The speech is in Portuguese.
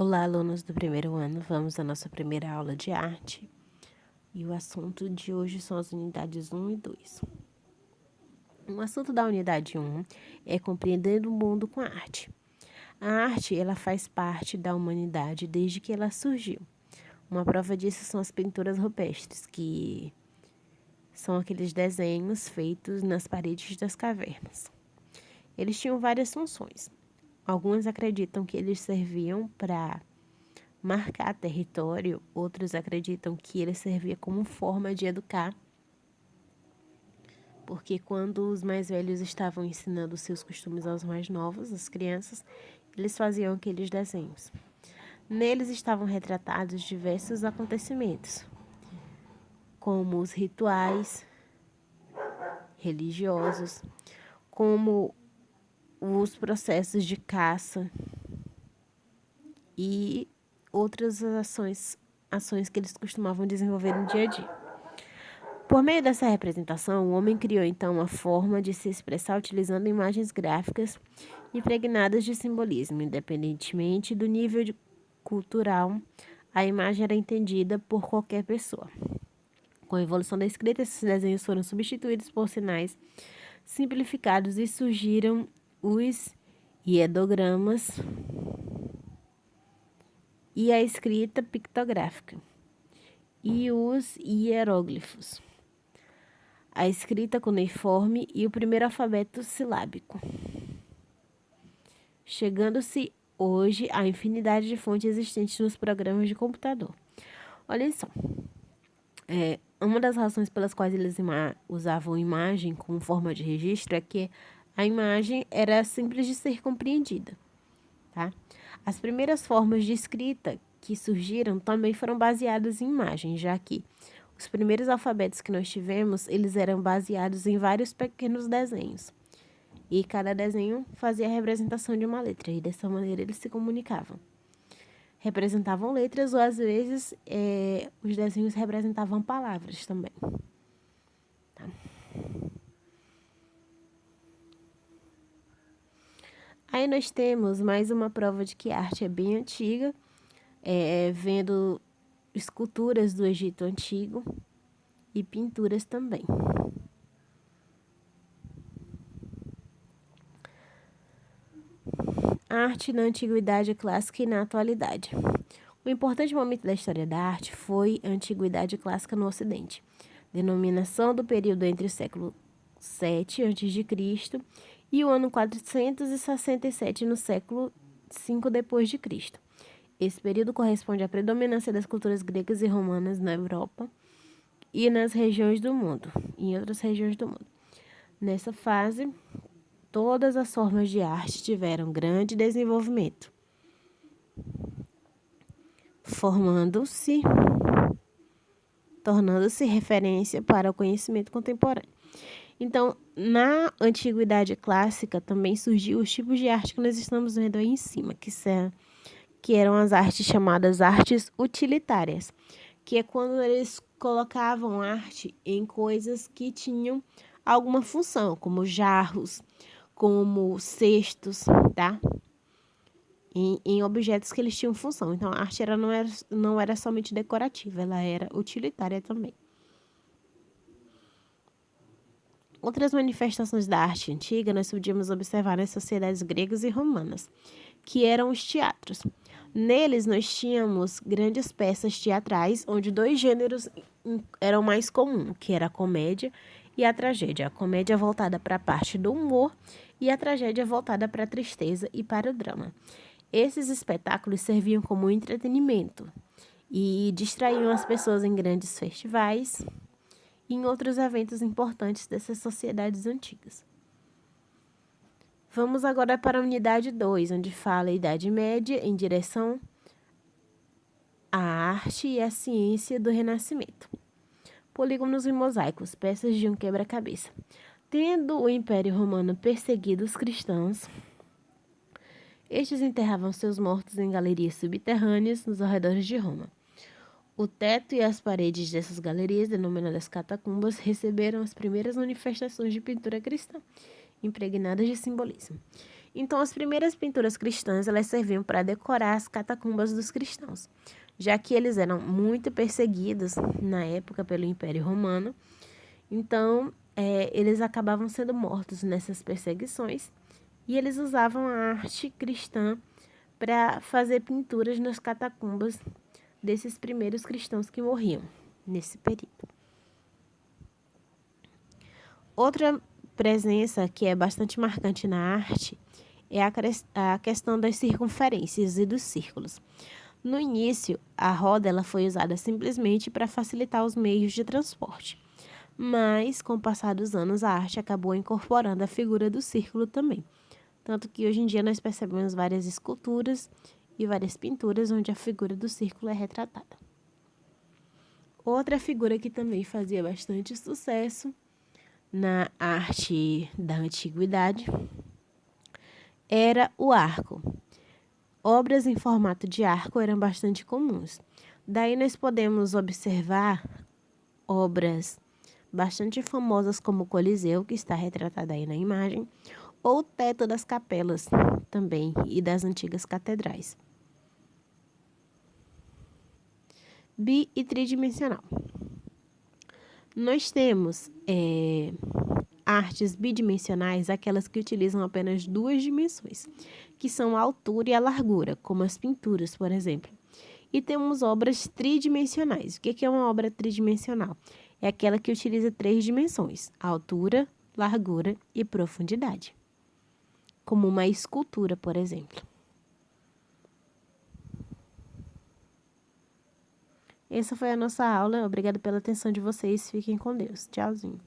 Olá, alunos do primeiro ano, vamos à nossa primeira aula de arte e o assunto de hoje são as unidades 1 e 2. O assunto da unidade 1 é compreendendo o mundo com a arte. A arte, ela faz parte da humanidade desde que ela surgiu. Uma prova disso são as pinturas rupestres, que são aqueles desenhos feitos nas paredes das cavernas. Eles tinham várias funções. Alguns acreditam que eles serviam para marcar território, outros acreditam que ele servia como forma de educar, porque quando os mais velhos estavam ensinando seus costumes aos mais novos, as crianças, eles faziam aqueles desenhos. Neles estavam retratados diversos acontecimentos, como os rituais religiosos, como os processos de caça e outras ações que eles costumavam desenvolver no dia a dia. Por meio dessa representação, o homem criou então uma forma de se expressar utilizando imagens gráficas impregnadas de simbolismo. Independentemente do nível cultural, a imagem era entendida por qualquer pessoa. Com a evolução da escrita, esses desenhos foram substituídos por sinais simplificados e surgiram os ideogramas e a escrita pictográfica e os hieróglifos, a escrita cuneiforme e o primeiro alfabeto silábico, chegando-se hoje à infinidade de fontes existentes nos programas de computador. Olhem só, uma das razões pelas quais eles usavam imagem como forma de registro é que a imagem era simples de ser compreendida, tá? As primeiras formas de escrita que surgiram também foram baseadas em imagens, já que os primeiros alfabetos que nós tivemos, eles eram baseados em vários pequenos desenhos. E cada desenho fazia a representação de uma letra, e dessa maneira eles se comunicavam. Representavam letras ou, às vezes, os desenhos representavam palavras também. Tá? Aí nós temos mais uma prova de que a arte é bem antiga, vendo esculturas do Egito Antigo e pinturas também. A arte na Antiguidade Clássica e na Atualidade. O importante momento da história da arte foi a Antiguidade Clássica no Ocidente, denominação do período entre o século VII a.C. e o ano 467 no século V d.C. Esse período corresponde à predominância das culturas gregas e romanas na Europa e nas regiões do mundo, em outras regiões do mundo. Nessa fase, todas as formas de arte tiveram grande desenvolvimento, tornando-se referência para o conhecimento contemporâneo. Então, na Antiguidade Clássica também surgiu os tipos de arte que nós estamos vendo aí em cima, que eram as artes chamadas artes utilitárias, que é quando eles colocavam arte em coisas que tinham alguma função, como jarros, como cestos, tá? Em objetos que eles tinham função. Então, a arte não era somente decorativa, ela era utilitária também. Outras manifestações da arte antiga nós podíamos observar nas sociedades gregas e romanas, que eram os teatros. Neles nós tínhamos grandes peças teatrais, onde dois gêneros eram mais comuns, que era a comédia e a tragédia. A comédia voltada para a parte do humor e a tragédia voltada para a tristeza e para o drama. Esses espetáculos serviam como entretenimento e distraíam as pessoas em grandes festivais e em outros eventos importantes dessas sociedades antigas. Vamos agora para a unidade 2, onde fala a Idade Média em direção à arte e à ciência do Renascimento. Polígonos e mosaicos, peças de um quebra-cabeça. Tendo o Império Romano perseguido os cristãos, estes enterravam seus mortos em galerias subterrâneas nos arredores de Roma. O teto e as paredes dessas galerias, denominadas catacumbas, receberam as primeiras manifestações de pintura cristã, impregnadas de simbolismo. Então, as primeiras pinturas cristãs, elas serviam para decorar as catacumbas dos cristãos, já que eles eram muito perseguidos na época pelo Império Romano. Então, eles acabavam sendo mortos nessas perseguições e eles usavam a arte cristã para fazer pinturas nas catacumbas desses primeiros cristãos que morriam nesse período. Outra presença que é bastante marcante na arte é a questão das circunferências e dos círculos. No início, a roda ela foi usada simplesmente para facilitar os meios de transporte, mas com o passar dos anos a arte acabou incorporando a figura do círculo também, tanto que hoje em dia nós percebemos várias esculturas e várias pinturas onde a figura do círculo é retratada. Outra figura que também fazia bastante sucesso na arte da antiguidade era o arco. Obras em formato de arco eram bastante comuns. Daí nós podemos observar obras bastante famosas como o Coliseu, que está retratada aí na imagem, ou o teto das capelas também e das antigas catedrais. Bi e tridimensional. Nós temos artes bidimensionais, aquelas que utilizam apenas duas dimensões, que são a altura e a largura, como as pinturas, por exemplo. E temos obras tridimensionais. O que é uma obra tridimensional? É aquela que utiliza três dimensões: altura, largura e profundidade, como uma escultura, por exemplo. Essa foi a nossa aula. Obrigada pela atenção de vocês. Fiquem com Deus. Tchauzinho.